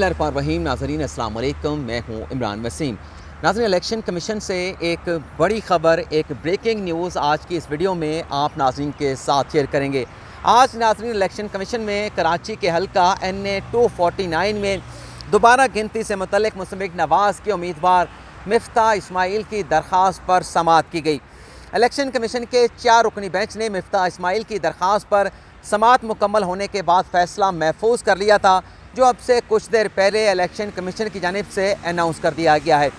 रहीम नाज़रीन अस्सलाम वालेकुम, मैं हूँ इमरान वसीम। नाज़रीन, इलेक्शन कमीशन से एक बड़ी ख़बर, एक ब्रेकिंग न्यूज़ आज की इस वीडियो में आप नाज़रीन के साथ शेयर करेंगे। आज नाज़रीन इलेक्शन कमीशन में कराची के हल्का NA 249 में दोबारा गिनती से मुतल्लिक़ मुस्लिम नवाज़ के उम्मीदवार मिफ्ता इस्माइल की दरख्वास्त पर समाअत की गई। इलेक्शन कमीशन के 4 रुकनी बेंच ने मिफ्ता इस्माइल की दरख्वास्त पर समाअत मुकम्मल होने के बाद फ़ैसला महफूज कर लिया था, जो अब से कुछ देर पहले इलेक्शन कमीशन की जानिब से अनाउंस कर दिया गया है।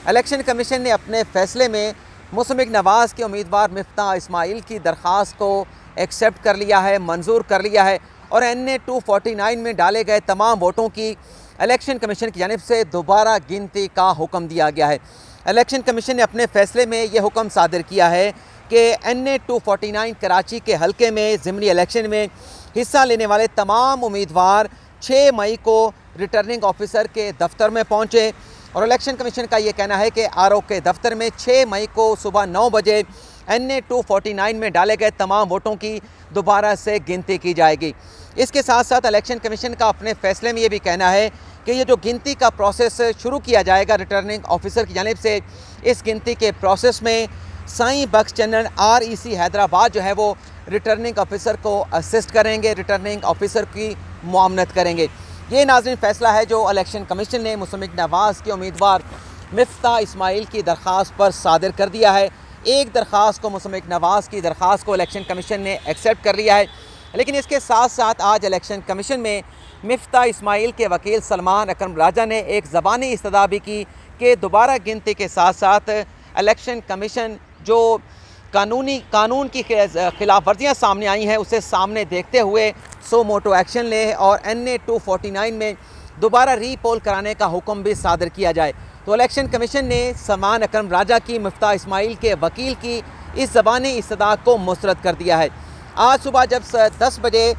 इलेक्शन कमीशन ने अपने फ़ैसले में मुस्लिम नवाज़ के उम्मीदवार मिफ्ता इस्माइल की दरख्वास्त को एक्सेप्ट कर लिया है, मंजूर कर लिया है और NA 249 में डाले गए तमाम वोटों की इलेक्शन कमीशन की जानिब से दोबारा गिनती का हुक्म दिया गया है। इलेक्शन कमीशन ने अपने फ़ैसले में ये हुक्म सादिर किया है कि NA 249 कराची के हल्के में ज़िमनी इलेक्शन में हिस्सा लेने वाले तमाम उम्मीदवार 6 मई को रिटर्निंग ऑफिसर के दफ्तर में पहुँचे और इलेक्शन कमीशन का ये कहना है कि RO के दफ्तर में 6 मई को सुबह 9 बजे NA 249 में डाले गए तमाम वोटों की दोबारा से गिनती की जाएगी। इसके साथ साथ इलेक्शन कमीशन का अपने फ़ैसले में ये भी कहना है कि ये जो गिनती का प्रोसेस शुरू किया जाएगा रिटर्निंग ऑफिसर की जानिब से, इस गिनती के प्रोसेस में साईं बख्श चन्नन REC हैदराबाद जो है वो रिटर्निंग ऑफिसर को असिस्ट करेंगे, रिटर्निंग ऑफिसर की मुआवनत करेंगे। ये नाज़रीन फ़ैसला है जो इलेक्शन कमीशन ने मुस्लिम नवाज़ के उम्मीदवार मिफ्ता इस्माइल की दरख्वास्त पर सादिर कर दिया है। एक दरख्वास्त को मुस्लिम नवाज़ की दरख्वास्त को इलेक्शन कमीशन ने एक्सेप्ट कर लिया है, लेकिन इसके साथ साथ आज इलेक्शन कमीशन में मिफ्ता इस्माइल के वकील सलमान अकरम राजा ने एक ज़बानी इस्तदा भी की कि दोबारा गिनती के साथ साथ इलेक्शन कमीशन जो कानून की खिलाफ वर्जियाँ सामने आई हैं उसे सामने देखते हुए सो मोटो एक्शन ले और NA 249 में दोबारा रीपोल कराने का हुक्म भी सादर किया जाए। तो इलेक्शन कमीशन ने सलमान अकरम राजा की मिफ्ता इस्माइल के वकील की इस ज़बानी इस्तदा को मुस्तरद कर दिया है। आज सुबह जब 10 बजे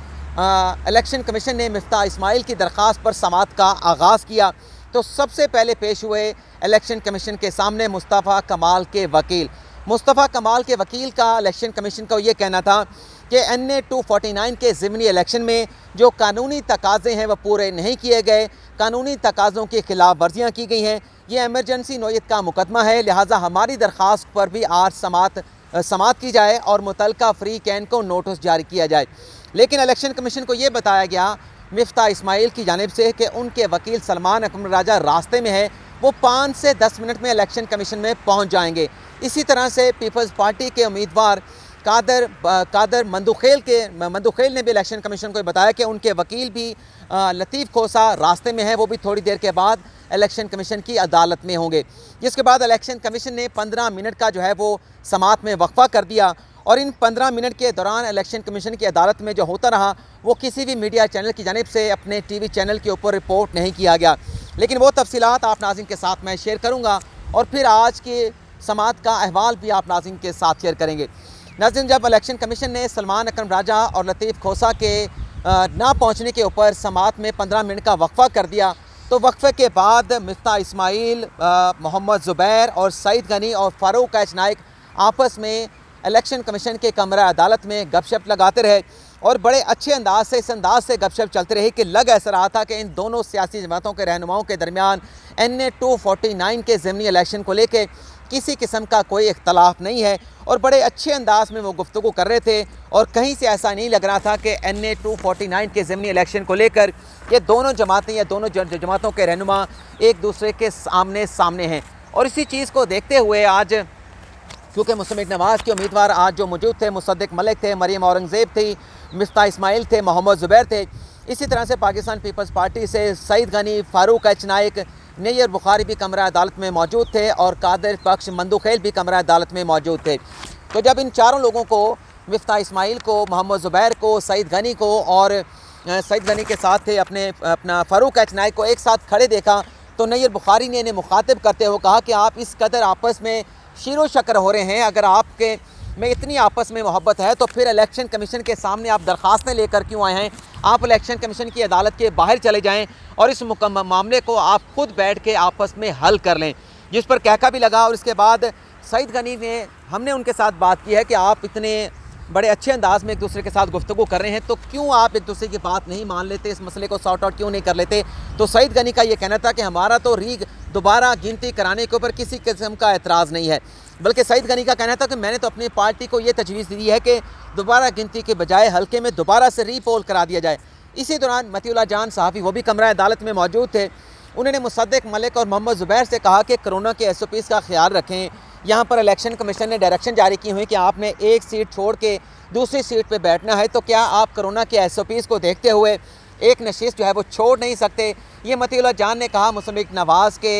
इलेक्शन कमीशन ने मिफ्ता इस्माइल की दरख्वास्त पर समाअत का आगाज़ किया तो सबसे पहले पेश हुए इलेक्शन कमीशन के सामने मुस्तफ़ा कमाल के वकील। मुस्तफ़ा कमाल के वकील का इलेक्शन कमीशन का ये कहना था कि NA 249 के ज़िमनी इलेक्शन में जो कानूनी तकाज़े हैं वह पूरे नहीं किए गए, कानूनी तकाज़ों की खिलाफ वर्जियाँ की गई हैं, ये एमरजेंसी नौयत का मुकदमा है, लिहाजा हमारी दरख्वास्त पर भी आज समाअत की जाए और मुतल्लिका फ्री कैन को नोटिस जारी किया जाए। लेकिन इलेक्शन कमीशन को ये बताया गया मिफ्ता इस्माइल की जानिब से कि उनके वकील सलमान अकरम राजा रास्ते में है, वो 5 से 10 मिनट में इलेक्शन कमीशन में पहुँच जाएंगे। इसी तरह से पीपल्स पार्टी के उम्मीदवार कादर मंदुखेल ने भी इलेक्शन कमीशन को बताया कि उनके वकील भी लतीफ़ खोसा रास्ते में है, वो भी थोड़ी देर के बाद इलेक्शन कमीशन की अदालत में होंगे। जिसके बाद इलेक्शन कमीशन ने 15 मिनट का जो है वो समाअत में वक्फा कर दिया और इन 15 मिनट के दौरान इलेक्शन कमीशन की अदालत में जो होता रहा वो किसी भी मीडिया चैनल की जानिब से अपने TV चैनल के ऊपर रिपोर्ट नहीं किया गया। लेकिन वो तफसीलात आप नाज़रीन के साथ मैं शेयर करूँगा और फिर आज के समाअत का अहवाल भी आप नाज़रीन के साथ शेयर करेंगे। नाज़रीन, जब इलेक्शन कमीशन ने सलमान अकरम राजा और लतीफ़ खोसा के ना पहुँचने के ऊपर समाअत में 15 मिनट का वक्फा कर दिया तो वक्फे के बाद मिफ्ता इस्माइल, मोहम्मद ज़ुबैर और सईद गनी और फ़ारूक एच नाइक आपस में इलेक्शन कमीशन के कमरा अदालत में गपशप लगाते रहे और बड़े अच्छे अंदाज से इस अंदाज से गपशप चलती रही कि लग ऐसा रहा था कि इन दोनों सियासी जमातों के रहनुमाओं के दरमियान NA 249 के ज़िमनी इलेक्शन को लेकर किसी किस्म का कोई इख्तलाफ नहीं है और बड़े अच्छे अंदाज में वो गुफ्तगू कर रहे थे और कहीं से ऐसा नहीं लग रहा था कि NA 249 के ज़िमनी इलेक्शन को लेकर ये दोनों जमातें या दोनों जमातों के रहनुमा एक दूसरे के सामने हैं। और इसी चीज़ को देखते हुए आज क्योंकि मुस्लिम नवाज़ के उम्मीदवार आज जो मौजूद थे, मुसद्दिक मलिक थे, मरीम औरंगज़ेब थी, मिफ्ता इस्माइल थे, मोहम्मद ज़ुबैर थे, इसी तरह से पाकिस्तान पीपल्स पार्टी से सईद गनी, फ़ारूक एच नाइक, नैयर बुखारी भी कमरा अदालत में मौजूद थे और कादर बख्श मंदुखेल भी कमरा अदालत में मौजूद थे। तो जब इन चारों लोगों को, मिफ्ता इस्माइल को, मोहम्मद ज़ुबैर को, सईद गनी को और सईद गनी के साथ थे अपना फ़ारूक एच नाइक को एक साथ खड़े देखा तो नैयर बुखारी ने इन्हें मुखातिब करते हुए कहा कि आप इस कदर आपस में शीरो शक्र हो रहे हैं, अगर आपके में इतनी आपस में मोहब्बत है तो फिर इलेक्शन कमीशन के सामने आप दरख्वास्तें लेकर क्यों आए हैं? आप इलेक्शन कमीशन की अदालत के बाहर चले जाएं और इस मामले को आप खुद बैठ के आपस में हल कर लें। जिस पर कहका भी लगा और इसके बाद सईद गनी ने हमने उनके साथ बात की है कि आप इतने बड़े अच्छे अंदाज में एक दूसरे के साथ गुफ्तगू कर रहे हैं, तो क्यों आप एक दूसरे की बात नहीं मान लेते, इस मसले को सॉर्ट आउट क्यों नहीं कर लेते। तो सईद गनी का ये कहना था कि हमारा तो दोबारा गिनती कराने के ऊपर किसी किस्म का एतराज़ नहीं है, बल्कि सईद गनी का कहना था कि मैंने तो अपनी पार्टी को ये तजवीज़ दी है कि दोबारा गिनती के बजाय हल्के में दोबारा से रीपोल करा दिया जाए। इसी दौरान मतीउल्लाह जान सहाफ़ी वो भी कमरा अदालत में मौजूद थे। उन्होंने मुसद्दिक मलिक और मोहम्मद ज़ुबैर से कहा कि कोरोना के SOPs का ख्याल रखें। यहाँ पर इलेक्शन कमीशन ने डायरेक्शन जारी की हुई कि आपने एक सीट छोड़ के दूसरी सीट पे बैठना है, तो क्या आप कोरोना के SOPs को देखते हुए एक नशिस्त जो है वो छोड़ नहीं सकते। ये मतीउल्लाह जान ने कहा मुस्लिम लीग नवाज़ के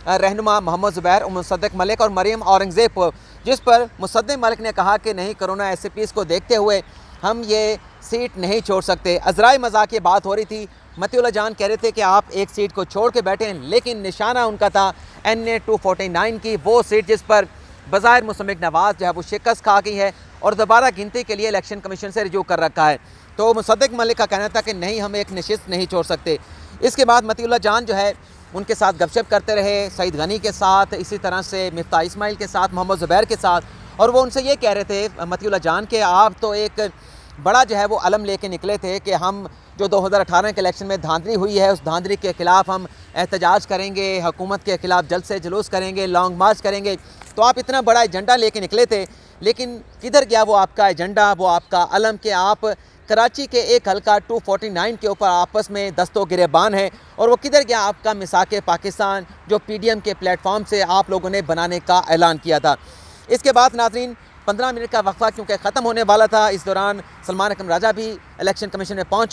रहनुमा मोहम्मद ज़ुबैर, मुसद्दिक मलिक और मरीम औरंगज़ेब पर, जिस पर मुसद्दिक मलिक ने कहा कि नहीं, कोरोना SOPs को देखते हुए हम ये सीट नहीं छोड़ सकते। अज़राए मजाक ये बात हो रही थी, मतीउल्लाह जान कह रहे थे कि आप एक सीट को छोड़ के बैठे, लेकिन निशाना उनका था NA 249 की, वो सीट जिस पर बज़ाहिर मुस्लिम लीग नवाज़ जो है वो शिकस्त खा गई है और दोबारा गिनती के लिए इलेक्शन कमीशन से रिजू कर रखा है। तो मुसद्दिक मलिक का कहना था कि नहीं, हम एक नशिस्त नहीं छोड़ सकते। इसके बाद मतीउल्लाह जान जो है उनके साथ गपशप करते रहे, सईद गनी के साथ, इसी तरह से मिफ्ताह इस्माइल के साथ, मोहम्मद ज़ुबैर के साथ, और वो उनसे ये कह रहे थे मतीउल्लाह जान के आप तो एक बड़ा जो है वो अलम लेके निकले थे कि हम जो 2018 के इलेक्शन में धांधली हुई है उस धांधली के ख़िलाफ़ हम एहतजाज करेंगे, हुकूमत के ख़िलाफ़ जल्द से जुलूस करेंगे, लॉन्ग मार्च करेंगे। तो आप इतना बड़ा एजेंडा लेके निकले थे, लेकिन किधर गया वो आपका एजेंडा, वो आपका अलम कि आप कराची के एक हल्का 249 के ऊपर आपस में दस्तो गिरेबान है, और वो किधर गया आपका मिसाक पाकिस्तान जो PDM के प्लेटफॉर्म से आप लोगों ने बनाने का ऐलान किया था। इसके बाद नाज़रीन 15 मिनट का वक्फा क्योंकि ख़त्म होने वाला था, इस दौरान सलमान अकरम राजा भी इलेक्शन कमीशन में पहुँच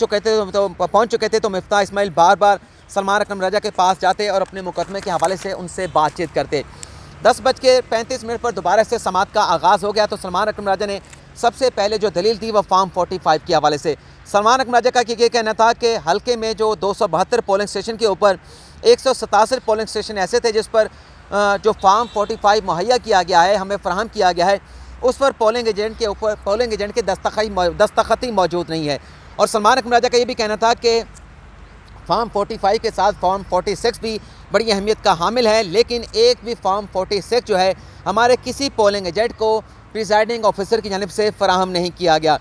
चुके थे तो मिफ्ताह इस्माइल बार बार सलमान अकरम राजा के पास जाते और अपने मुकदमे के हवाले से उनसे बातचीत करते। 10:35 पर दोबारा से समाअत का आगाज़ हो गया, तो सलमान अकरम राजा ने सबसे पहले जो दलील दी वह फार्म 45 के हवाले से। सलमान अकरम राजा का ये कहना था कि हल्के में जो 272 पोलिंग स्टेशन के ऊपर 167 पोलिंग स्टेशन ऐसे थे जिस पर जो फार्म 45 मुहैया किया गया है, हमें फ़राहम किया गया है, उस पर पोलिंग एजेंट के ऊपर पोलिंग एजेंट के दस्तखत ही मौजूद नहीं है। और सलमान अकरम राजा का ये भी कहना था कि फार्म 45 के साथ फार्म 46 भी बड़ी अहमियत का हामिल है, लेकिन एक भी फार्म 46 जो है हमारे किसी पोलिंग एजेंट को प्रिजाइडिंग ऑफिसर की जानिब से फ़राहम नहीं किया गया।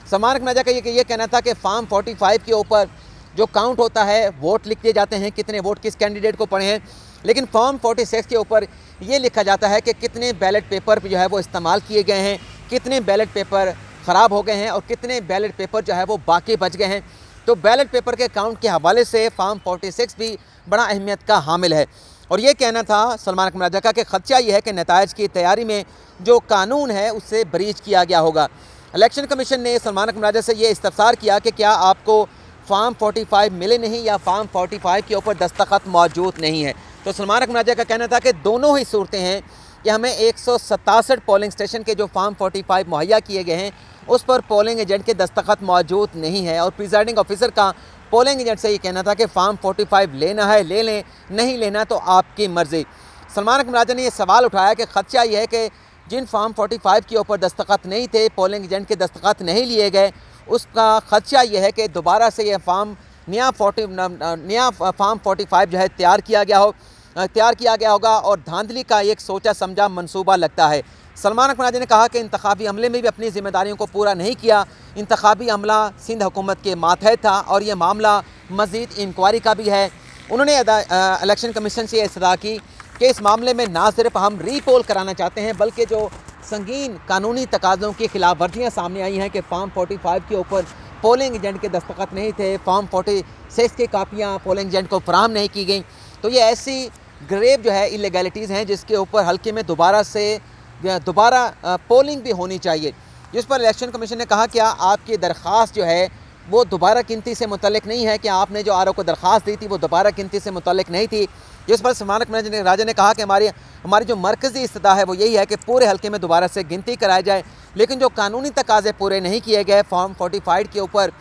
सलमान अकरम राजा का ये कहना था कि फार्म 45 के ऊपर जो काउंट होता है, वोट लिख दिए जाते हैं, कितने वोट किस कैंडिडेट को पड़े हैं, लेकिन फॉर्म 46 के ऊपर ये लिखा जाता है कि कितने बैलेट पेपर जो है वो इस्तेमाल किए गए हैं, कितने बैलेट पेपर ख़राब हो गए हैं और कितने बैलेट पेपर जो है वो बाकी बच गए हैं। तो बैलेट पेपर के काउंट के हवाले से फार्म 46 भी बड़ा अहमियत का हामिल है। और ये कहना था सलमान अकरम राजा का कि ख़दशा ये है कि नताइज की तैयारी में जो कानून है उससे ब्रीच किया गया होगा। इलेक्शन कमीशन ने सलमान अकरम राजा से ये इस्तफसार किया कि क्या आपको फार्म 45 मिले नहीं या फार्म 45 के ऊपर दस्तखत मौजूद नहीं है। तो सलमान अकरम राजा का कहना था कि दोनों ही सूरतें हैं कि हमें 167 पोलिंग स्टेशन के जो फार्म 45 मुहैया किए गए हैं उस पर पोलिंग एजेंट के दस्तखत मौजूद नहीं है, और प्रिजाइडिंग ऑफिसर का पोलिंग एजेंट से ये कहना था कि फार्म 45 लेना है ले लें, नहीं लेना तो आपकी मर्ज़ी। सलमान अकरम राजा ने यह सवाल उठाया कि ख़दशा ये है कि जिन फार्म 45 के ऊपर दस्तखत नहीं थे, पोलिंग एजेंट के दस्तखत नहीं लिए गए, उसका ख़दशा ये है कि दोबारा से यह नया फार्म 45 जो है तैयार किया गया होगा और धांधली का एक सोचा समझा मंसूबा लगता है। सलमान अकरम राजा ने कहा कि इंतखाबी हमले में भी अपनी ज़िम्मेदारियों को पूरा नहीं किया, इंतखाबी हमला सिंध हुकूमत के माथे था और यह मामला मज़ीद इंक्वायरी का भी है। उन्होंने इलेक्शन कमीशन से इस्तदा की कि इस मामले में ना सिर्फ हम रीपोल कराना चाहते हैं बल्कि जो संगीन कानूनी तकाज़ों की खिलाफ वर्जियाँ सामने आई हैं कि फार्म 45 के ऊपर पोलिंग एजेंट के दस्तखत नहीं थे, फार्म 46 की कापियाँ पोलिंग एजेंट को फराहम नहीं की गई, तो ये ऐसी ग्रेव जो है इलीगैलिटीज़ हैं जिसके ऊपर हल्के में दोबारा पोलिंग भी होनी चाहिए। जिस पर इलेक्शन कमीशन ने कहा क्या आपकी दरख्वास्त जो है वो दोबारा गिनती से मुतल्लिक नहीं है, कि आपने जो आरओ को दरख्वास्त दी थी वो दोबारा गिनती से मुतल्लिक नहीं थी। जिस पर सलमान अकरम राजा ने कहा कि हमारी जो मरकज़ी इस्तदा है वो यही है कि पूरे हल्के में दोबारा से गिनती कराई जाए, लेकिन जो कानूनी तकाज़े पूरे नहीं किए गए, फॉर्म 45 के ऊपर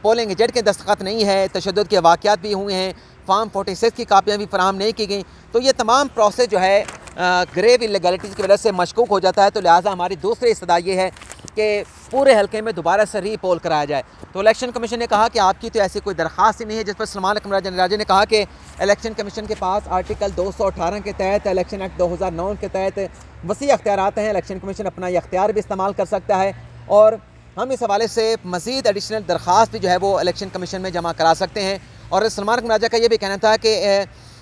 पोलिंग एजेंट के दस्तखत नहीं है, तशद्दुद के वाक़यात भी हुए हैं, फार्म 46 की कापियाँ भी फराहम नहीं की गई, तो ये तमाम प्रोसेस जो है ग्रेव इलीगैलिटीज़ की वजह से मशकूक हो जाता है। तो लिहाजा हमारी दूसरी इस्तदा ये है कि पूरे हल्के में दोबारा से रीपोल कराया जाए। तो इलेक्शन कमीशन ने कहा कि आपकी तो ऐसी कोई दरख्वास्त ही नहीं है, जिस पर सलमान अकरम राजा ने कहा कि इलेक्शन कमीशन के पास आर्टिकल 218 के तहत इलेक्शन एक्ट 2009 के तहत वसी अख्तियारात हैं, इलेक्शन कमीशन अपना ये अख्तियार भी इस्तेमाल कर सकता है। और हम इस हवाले से मज़ीद एडिशनल दरख्वास्त भी जो है वो इलेक्शन कमीशन में जमा करा सकते हैं। और सलमान अहमद राजा का ये भी कहना था कि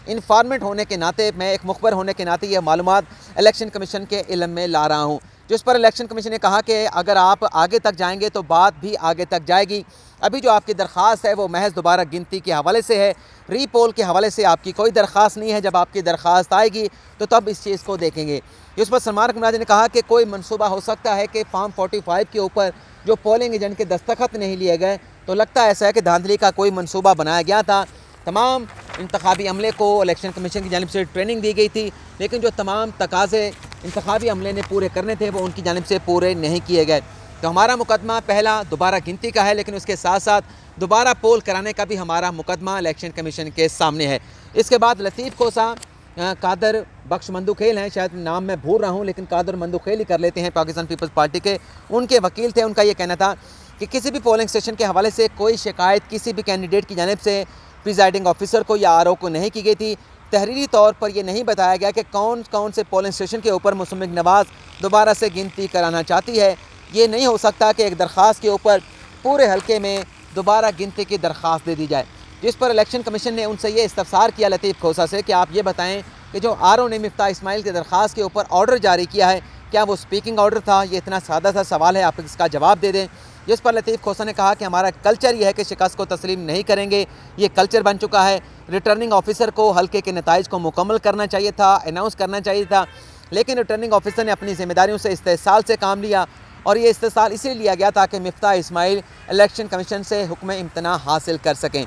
इन्फॉर्मेंट होने के नाते, मैं एक मुखबर होने के नाते यह मालूमात इलेक्शन कमीशन के इल्म में ला रहा हूँ। जिस पर इलेक्शन कमीशन ने कहा कि अगर आप आगे तक जाएंगे तो बात भी आगे तक जाएगी। अभी जो आपकी दरख्वास्त है वो महज दोबारा गिनती के हवाले से है, रीपोल के हवाले से आपकी कोई दरख्वास्त नहीं है। जब आपकी दरख्वास्त आएगी तो तब इस चीज़ को देखेंगे। इस पर सलमान अहमद ने कहा कि कोई मनसूबा हो सकता है कि फॉर्म 45 के ऊपर जो पोलिंग एजेंट के दस्तखत नहीं लिए गए, तो लगता ऐसा है कि धांधली का कोई मनसूबा बनाया गया था। तमाम इंतखाबी अमले को इलेक्शन कमीशन की जानिब से ट्रेनिंग दी गई थी, लेकिन जो तमाम तकाज़े इंतखाबी अमले ने पूरे करने थे वो उनकी जानिब से पूरे नहीं किए गए। तो हमारा मुकदमा पहला दोबारा गिनती का है, लेकिन उसके साथ साथ दोबारा पोल कराने का भी हमारा मुकदमा इलेक्शन कमीशन के सामने है। इसके बाद लतीफ़ खोसा, कादर बख्श मंदुखेल हैं, शायद नाम मैं भूल रहा हूँ, लेकिन कादर मंदुखेल ही कर लेते हैं, पाकिस्तान पीपल्स पार्टी के उनके वकील थे। उनका ये कहना था कि किसी भी पोलिंग स्टेशन के हवाले से कोई शिकायत किसी भी कैंडिडेट की जानिब से प्रिजाइडिंग ऑफिसर को या आरओ को नहीं की गई थी। तहरीरी तौर पर यह नहीं बताया गया कि कौन कौन से पोलिंग स्टेशन के ऊपर मुसम्मिक नवाज़ दोबारा से गिनती कराना चाहती है। ये नहीं हो सकता कि एक दरख्वास्त के ऊपर पूरे हल्के में दोबारा गिनती की दरख्वास्त दे दी जाए। जिस पर इलेक्शन कमीशन ने उनसे ये इस्तफसार किया लतीफ़ खोसा से कि आप ये बताएं कि जो आरओ ने मिफ्ता इस्माइल की दरख्वास्त के ऊपर ऑर्डर जारी किया है, क्या वो स्पीकिंग ऑर्डर था? ये इतना सादा सा सवाल है, आप इसका जवाब दे दें। जिस पर लतीफ़ खोसा ने कहा कि हमारा कल्चर ये है कि शिकस्त को तस्लीम नहीं करेंगे, ये कल्चर बन चुका है। रिटर्निंग ऑफिसर को हल्के के नताइज को मुकम्मल करना चाहिए था, अनाउंस करना चाहिए था, लेकिन रिटर्निंग ऑफिसर ने अपनी ज़िम्मेदारियों से इस्तेहसाल से काम लिया। और ये इस्तेहसाल इसलिए लिया गया ताकि मिफ्ता इस्माइल इलेक्शन कमीशन से हुक्म इम्तना हासिल कर सकें।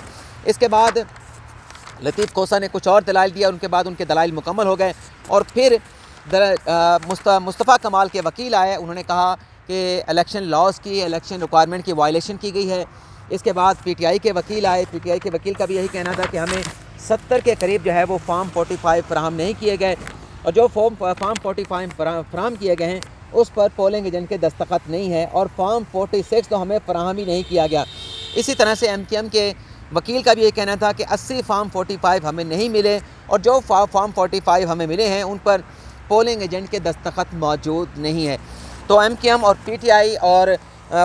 इसके बाद लतीफ़ खोसा ने कुछ और दलाइल दिया, उनके बाद उनके दलाइल मुकम्मल हो गए और फिर मुस्तफ़ा कमाल के वकील आए। उन्होंने कहा कि इलेक्शन लॉज की, इलेक्शन रिक्वायरमेंट की वायलेशन की गई है। इसके बाद पीटीआई के वकील आए। पीटीआई के वकील का भी यही कहना था कि हमें 70 के करीब जो है वो फॉर्म 45 फराहम नहीं किए गए, और जो फॉर्म 45 फराहम किए गए हैं उस पर पोलिंग एजेंट के दस्तखत नहीं है, और फॉर्म 46 तो हमें फराहम ही नहीं किया गया। इसी तरह से MKM के वकील का भी ये कहना था कि 80 फॉर्म 45 हमें नहीं मिले, और जो फॉर्म 45 हमें मिले हैं उन पर पोलिंग एजेंट के दस्तखत मौजूद नहीं है। तो MKM और PTI और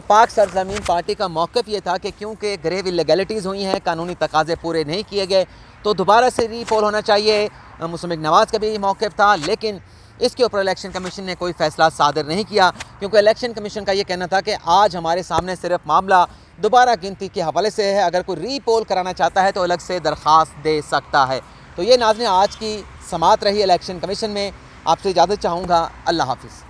पाक सरजमीन पार्टी का मौक़िफ़ ये था कि क्योंकि ग्रेव इलीगैलिटीज़ हुई हैं, कानूनी तकाज़े पूरे नहीं किए गए, तो दोबारा से रीपोल होना चाहिए। मुसम्मिक नवाज़ का भी मौक़िफ़ था, लेकिन इसके ऊपर इलेक्शन कमीशन ने कोई फ़ैसला सादर नहीं किया, क्योंकि इलेक्शन कमीशन का ये कहना था कि आज हमारे सामने सिर्फ मामला दोबारा गिनती के हवाले से है, अगर कोई रीपोल कराना चाहता है तो अलग से दरख्वास्त दे सकता है। तो ये नाज़रीन आज की समाअत रही इलेक्शन कमीशन में। आपसे इजाज़त चाहूँगा। अल्लाह हाफ़िज़।